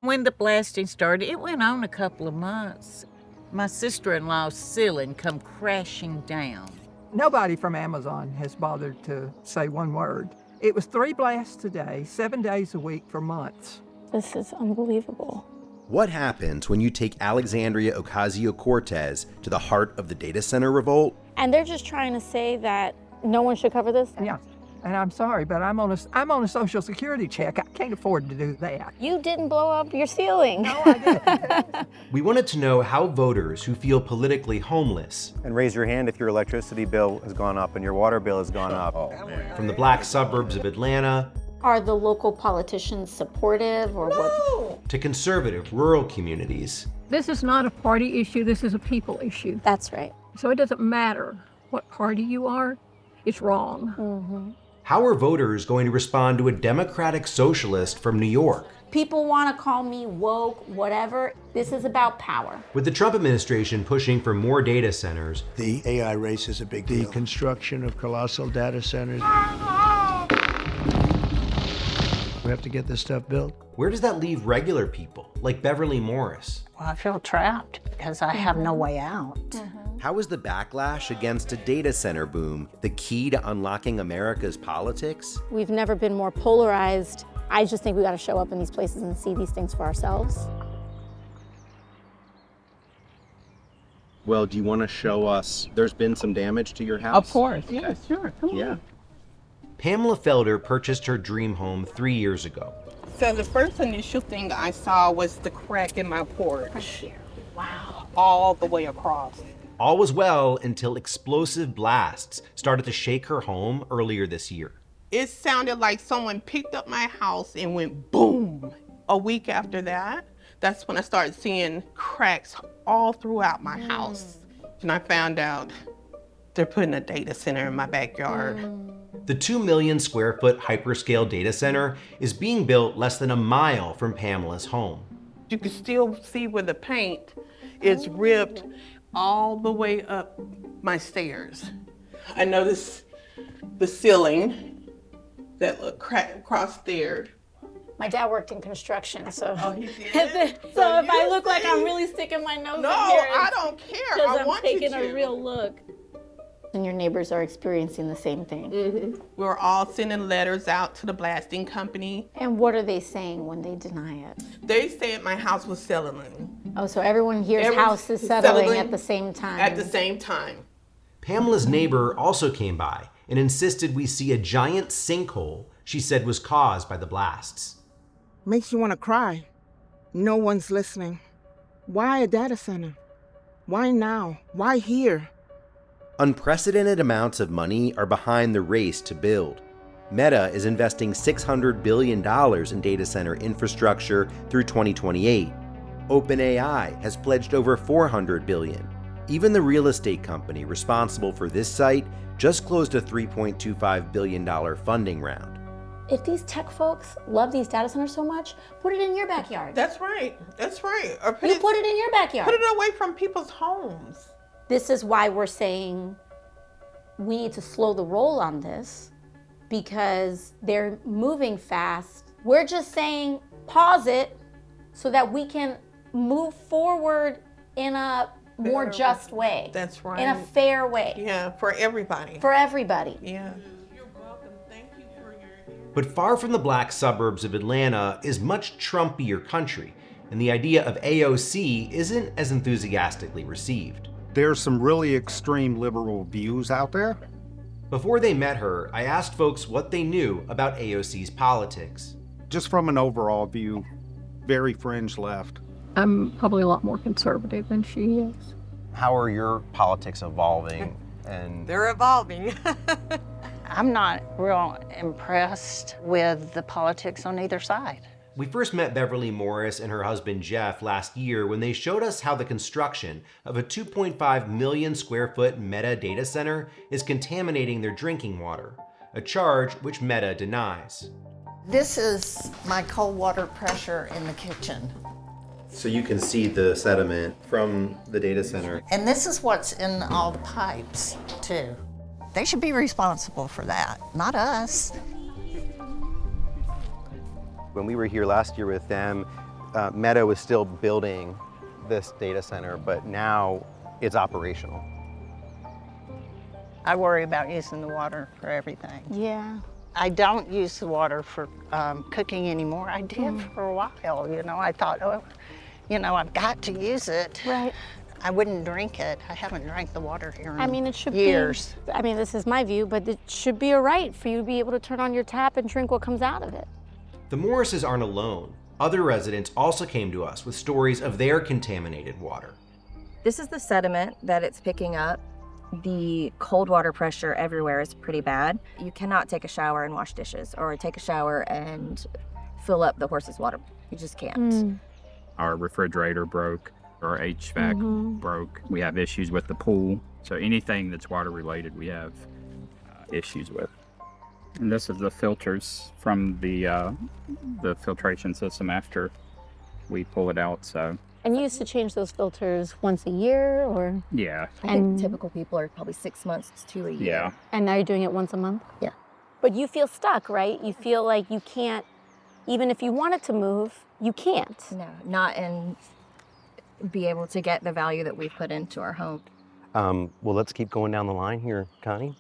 When the blasting started, it went on a couple of months. My sister-in-law's ceiling come crashing down. Nobody from Amazon has bothered to say one word. It was 3 blasts a day, 7 days a week for months. This is unbelievable. What happens when you take Alexandria Ocasio-Cortez to the heart of the data center revolt? And they're just trying to say that no one should cover this? Yeah, and I'm sorry, but I'm on a Social Security check. I can't afford to do that. You didn't blow up your ceiling. No, I didn't. We wanted to know how voters who feel politically homeless, And raise your hand if your electricity bill has gone up and your water bill has gone up. from the black suburbs of Atlanta Are the local politicians supportive or what? to conservative rural communities, This is not a party issue, this is a people issue. That's right. So it doesn't matter what party you are, it's wrong. how are voters going to respond to a Democratic socialist from New York? People want to call me woke, whatever. This is about power. With the Trump administration pushing for more data centers, The AI race is a big deal. The construction of colossal data centers. We have to get this stuff built. where does that leave regular people like Beverly Morris? Well, I feel trapped because I have no way out. How is the backlash against a data center boom the key to unlocking America's politics? We've never been more polarized. I just think we got to show up in these places and see these things for ourselves. Well, do you want to show us, there's been some damage to your house? Of course, yeah, sure, come on. Yeah. Pamela Felder purchased her dream home 3 years ago. So the first initial thing I saw was the crack in my porch. Wow. All the way across. All was well until explosive blasts started to shake her home earlier this year. It sounded like someone picked up my house and went boom. A week after that, that's when I started seeing cracks all throughout my house. And I found out they're putting a data center in my backyard. The 2 million square foot hyperscale data center is being built less than a mile from Pamela's home. You can still see where the paint is ripped all the way up my stairs. I noticed the ceiling that looked cracked across there. My dad worked in construction, so Oh, he did? so if I look like I'm really sticking my nose No, in here, I don't care. because I I'm want you taking to. a real look. And your neighbors are experiencing the same thing. We were all sending letters out to the blasting company. And what are they saying when they deny it? They said my house was settling Oh, so everyone here's Everyone's house is settling settling at the same time. at the same time. Pamela's neighbor also came by and insisted we see a giant sinkhole she said was caused by the blasts. Makes you want to cry. No one's listening. Why a data center? Why now? Why here? Unprecedented amounts of money are behind the race to build. Meta is investing $600 billion in data center infrastructure through 2028. OpenAI has pledged over $400 billion. Even the real estate company responsible for this site just closed a $3.25 billion funding round. If these tech folks love these data centers so much, put it in your backyard. That's right. That's right. Or You put it in your backyard. Put it away from people's homes. This is why we're saying we need to slow the roll on this, because they're moving fast. We're just saying pause it so that we can move forward in a more just way. That's right. In a fair way. Yeah, for everybody. For everybody. Yeah. But far from the black suburbs of Atlanta is much Trumpier country, and the idea of AOC isn't as enthusiastically received. There's some really extreme liberal views out there. Before they met her, I asked folks what they knew about AOC's politics. Just from an overall view, very fringe left. I'm probably a lot more conservative than she is. How are your politics evolving? And They're evolving. I'm not real impressed with the politics on either side. We first met Beverly Morris and her husband Jeff last year when they showed us how the construction of a 2.5 million square foot Meta data center is contaminating their drinking water, a charge which Meta denies. This is my cold water pressure in the kitchen. so you can see the sediment from the data center. And this is what's in all the pipes, too. They should be responsible for that, not us. When we were here last year with them, Meta was still building this data center, but now it's operational. I worry about using the water for everything. Yeah. I don't use the water for cooking anymore. I did for a while, you know. I thought, oh, you know, I've got to use it. Right. I wouldn't drink it. I haven't drank the water here in It should years. be, I mean, this is my view, but it should be a right for you to be able to turn on your tap and drink what comes out of it. The Morrises aren't alone. Other residents also came to us with stories of their contaminated water. This is the sediment that it's picking up. The cold water pressure everywhere is pretty bad. You cannot take a shower and wash dishes or take a shower and fill up the horse's water. You just can't. Our refrigerator broke, our HVAC broke. We have issues with the pool. So anything that's water related, we have issues with. And this is the filters from the filtration system after we pull it out. So. And you used to change those filters once a year, or? Yeah. I think typical people are probably 6 months to a year. Yeah. And now you're doing it once a month? Yeah. But you feel stuck, right? You feel like you can't, even if you wanted to move, you can't. No, not and be able to get the value that we put into our home. Well, let's keep going down the line here, Connie.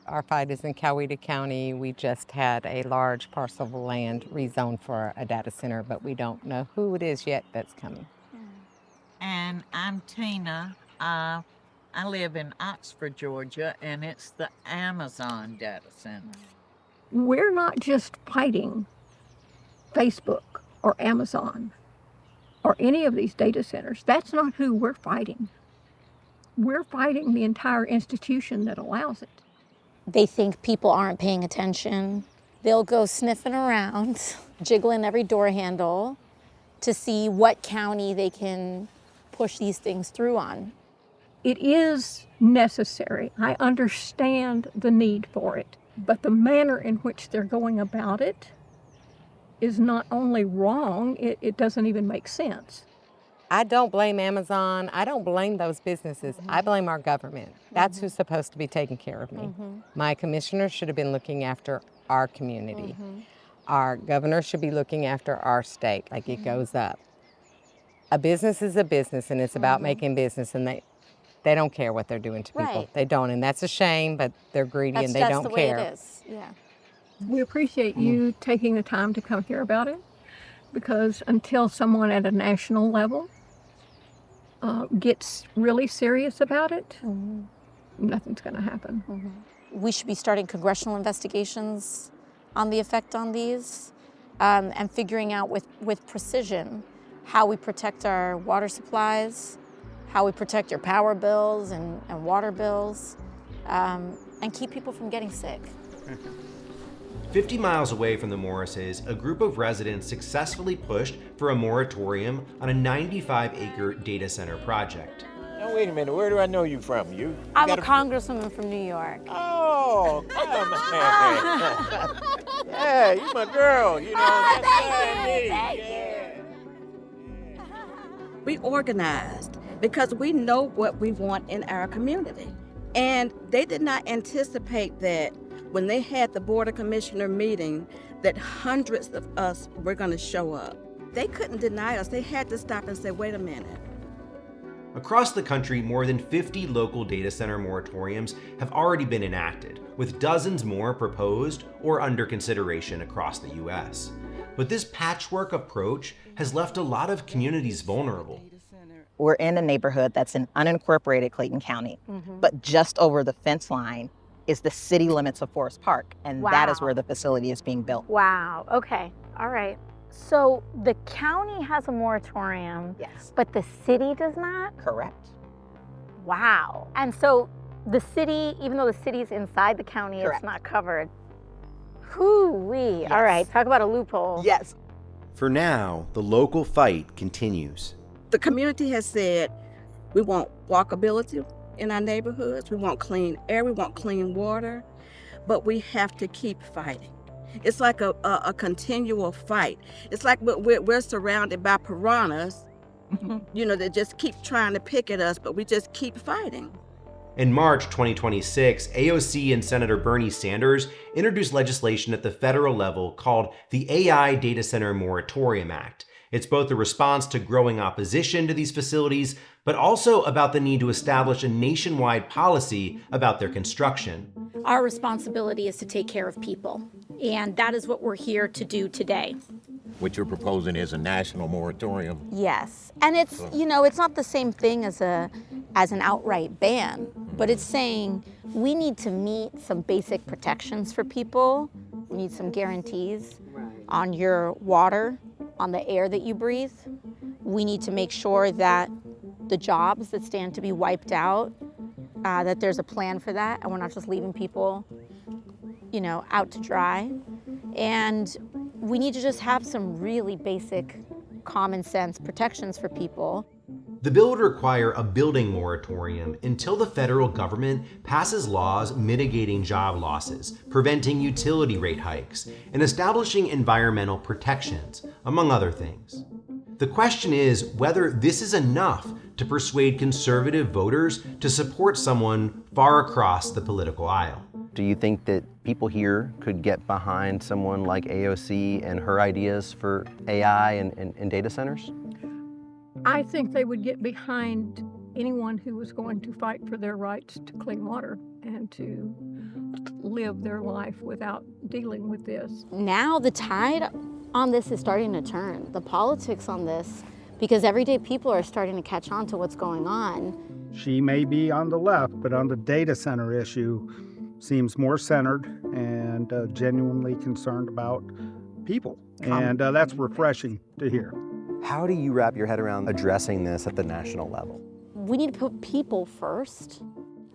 Our fight is in Coweta County. We just had a large parcel of land rezoned for a data center, but we don't know who it is yet that's coming. And I'm Tina. I live in Oxford, Georgia, and it's the Amazon data center. We're not just fighting Facebook or Amazon or any of these data centers. That's not who we're fighting. We're fighting the entire institution that allows it. They think people aren't paying attention. They'll go sniffing around, jiggling every door handle to see what county they can push these things through on. It is necessary. I understand the need for it, but the manner in which they're going about it is not only wrong, it doesn't even make sense. I don't blame Amazon. I don't blame those businesses. I blame our government. That's who's supposed to be taking care of me. My commissioner should have been looking after our community. Our governor should be looking after our state, like it goes up. A business is a business, and it's about making business, and they don't care what they're doing to people. Right. They don't, and that's a shame, but they're greedy and they don't care. That's the way it is, yeah. We appreciate you taking the time to come hear about it, because until someone at a national level gets really serious about it, nothing's going to happen. We should be starting congressional investigations on the effect on these and figuring out with precision how we protect our water supplies, how we protect your power bills and water bills, and keep people from getting sick. 50 miles away from the Morrises, a group of residents successfully pushed for a moratorium on a 95-acre data center project. Now, wait a minute, where do I know you from? I'm a congresswoman from New York. Oh, come on. Yeah, you my girl, you know. Thank you. We organized because we know what we want in our community. And they did not anticipate that when they had the Board of Commissioner meeting, that hundreds of us were going to show up. They couldn't deny us. They had to stop and say, wait a minute. Across the country, more than 50 local data center moratoriums have already been enacted, with dozens more proposed or under consideration across the U.S. But this patchwork approach has left a lot of communities vulnerable. We're in a neighborhood that's in unincorporated Clayton County, but just over the fence line is the city limits of Forest Park, and that is where the facility is being built. Wow, okay, all right. So the county has a moratorium, yes, but the city does not? Correct. Wow. And so the city, even though the city's inside the county, Correct. It's not covered. Hoo-wee. Yes. All right, talk about a loophole. Yes. For now, the local fight continues. The community has said we want walkability in our neighborhoods, we want clean air, we want clean water, but we have to keep fighting. It's like a continual fight. It's like we're surrounded by piranhas, you know, that just keep trying to pick at us, but we just keep fighting. In March 2026, AOC and Senator Bernie Sanders introduced legislation at the federal level called the AI Data Center Moratorium Act, It's both a response to growing opposition to these facilities, but also about the need to establish a nationwide policy about their construction. Our responsibility is to take care of people, and that is what we're here to do today. What you're proposing is a national moratorium. Yes, and it's, you know, it's not the same thing as an outright ban, but it's saying we need to meet some basic protections for people. We need some guarantees on your water, on the air that you breathe. We need to make sure that the jobs that stand to be wiped out, that there's a plan for that, and we're not just leaving people, you know, out to dry. And we need to just have some really basic common sense protections for people. The bill would require a building moratorium until the federal government passes laws mitigating job losses, preventing utility rate hikes, and establishing environmental protections, among other things. The question is whether this is enough to persuade conservative voters to support someone far across the political aisle. Do you think that people here could get behind someone like AOC and her ideas for AI and data centers? I think they would get behind anyone who was going to fight for their rights to clean water and to live their life without dealing with this. Now the tide on this is starting to turn. The politics on this, because everyday people are starting to catch on to what's going on. She may be on the left, but on the data center issue, seems more centered and genuinely concerned about people. And that's refreshing to hear. How do you wrap your head around addressing this at the national level? We need to put people first,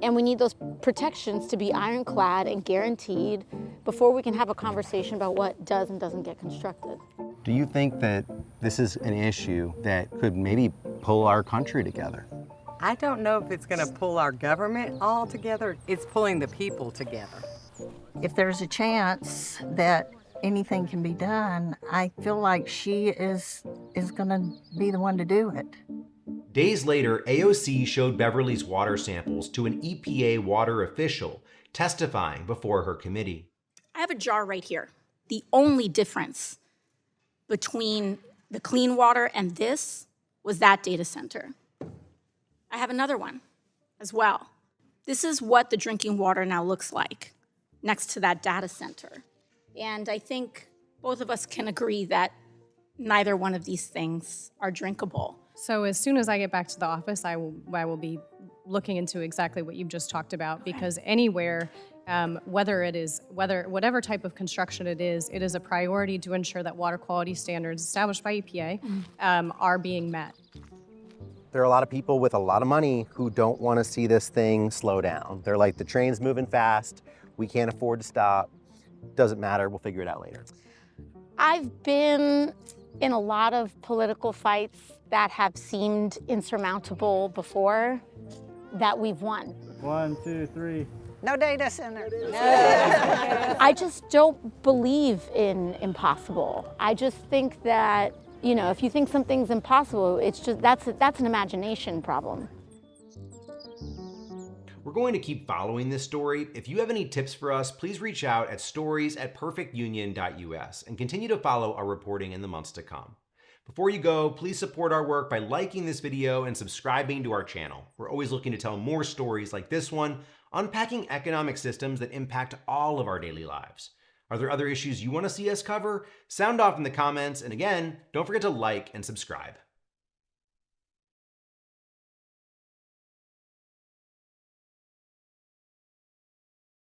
and we need those protections to be ironclad and guaranteed before we can have a conversation about what does and doesn't get constructed. Do you think that this is an issue that could maybe pull our country together? I don't know if it's going to pull our government all together. It's pulling the people together. If there's a chance that anything can be done, I feel like she is going to be the one to do it. Days later, AOC showed Beverly's water samples to an EPA water official testifying before her committee. I have a jar right here. The only difference between the clean water and this was that data center. I have another one as well. This is what the drinking water now looks like next to that data center. And I think both of us can agree that neither one of these things are drinkable. So as soon as I get back to the office, I will be looking into exactly what you've just talked about, because anywhere, whatever type of construction it is a priority to ensure that water quality standards established by EPA are being met. There are a lot of people with a lot of money who don't want to see this thing slow down. They're like, the train's moving fast, we can't afford to stop. Doesn't matter, we'll figure it out later. I've been in a lot of political fights that have seemed insurmountable before that we've won. 1, 2, 3. No data center. I just don't believe in impossible. I just think that, you know, if you think something's impossible, it's just that's an imagination problem. We're going to keep following this story. If you have any tips for us, please reach out at stories@perfectunion.us and continue to follow our reporting in the months to come. Before you go, please support our work by liking this video and subscribing to our channel. We're always looking to tell more stories like this one, unpacking economic systems that impact all of our daily lives. Are there other issues you want to see us cover? Sound off in the comments, and again, don't forget to like and subscribe.